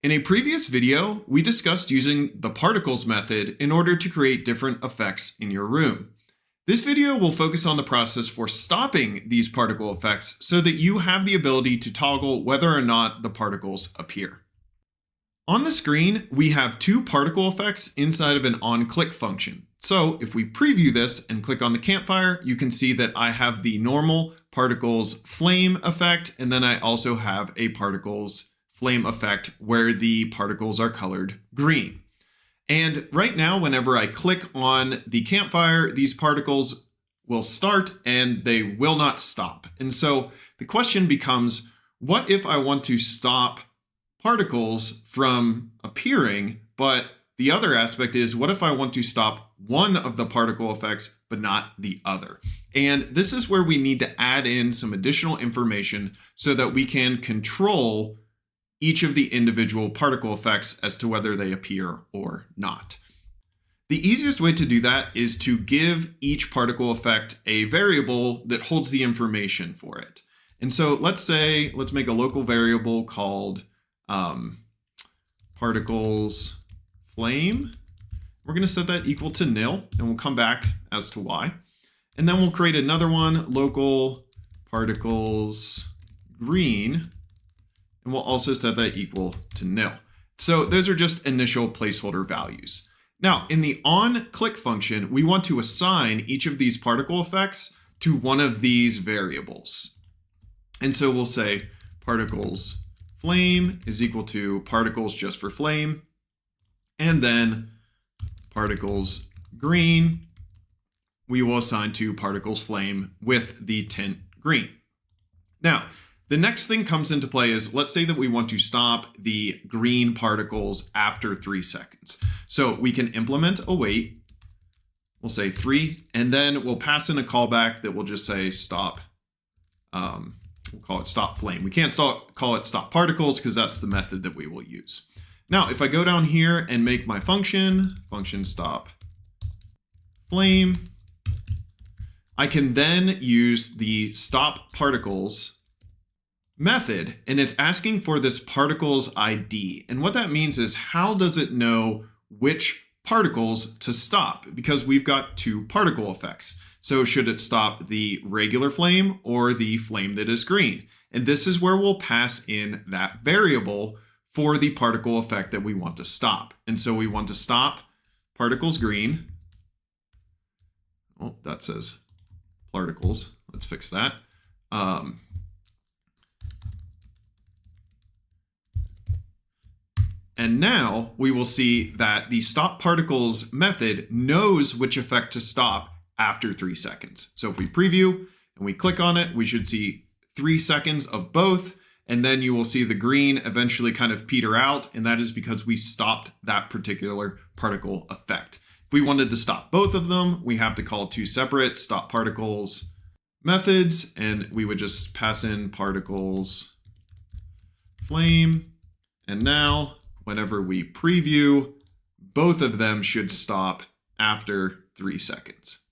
In a previous video, we discussed using the particles method in order to create different effects in your room. This video will focus on the process for stopping these particle effects so that you have the ability to toggle whether or not the particles appear. On the screen, we have two particle effects inside of an onClick function. So if we preview this and click on the campfire, you can see that I have the normal particles flame effect, and then I also have a particles flame effect where the particles are colored green. And right now, whenever I click on the campfire, these particles will start and they will not stop. And so the question becomes, what if I want to stop particles from appearing? But the other aspect is, what if I want to stop one of the particle effects, but not the other? And this is where we need to add in some additional information so that we can control each of the individual particle effects as to whether they appear or not. The easiest way to do that is to give each particle effect a variable that holds the information for it. And so let's make a local variable called particles flame. We're going to set that equal to nil, and we'll come back as to why. And then we'll create another one, local particles green, and we'll also set that equal to nil. So those are just initial placeholder values. Now, in the onClick function, we want to assign each of these particle effects to one of these variables. And so we'll say particles flame is equal to particles just for flame, and then particles green, we will assign to particles flame with the tint green. Now, the next thing comes into play is, let's say that we want to stop the green particles after 3 seconds. So we can implement a wait. We'll say 3, and then we'll pass in a callback that will just say stop. We'll call it stop flame. We can't call it stop particles because that's the method that we will use. Now, if I go down here and make my function stop flame, I can then use the stop particles method, and it's asking for this particles ID. And what that means is, how does it know which particles to stop? Because we've got two particle effects. So should it stop the regular flame or the flame that is green? And this is where we'll pass in that variable for the particle effect that we want to stop. And so we want to stop particles green. Oh, that says particles. Let's fix that. And now we will see that the stop particles method knows which effect to stop after 3 seconds. So if we preview and we click on it, we should see 3 seconds of both. And then you will see the green eventually kind of peter out. And that is because we stopped that particular particle effect. If we wanted to stop both of them, we have to call two separate stop particles methods. And we would just pass in particles flame. And now whenever we preview, both of them should stop after 3 seconds.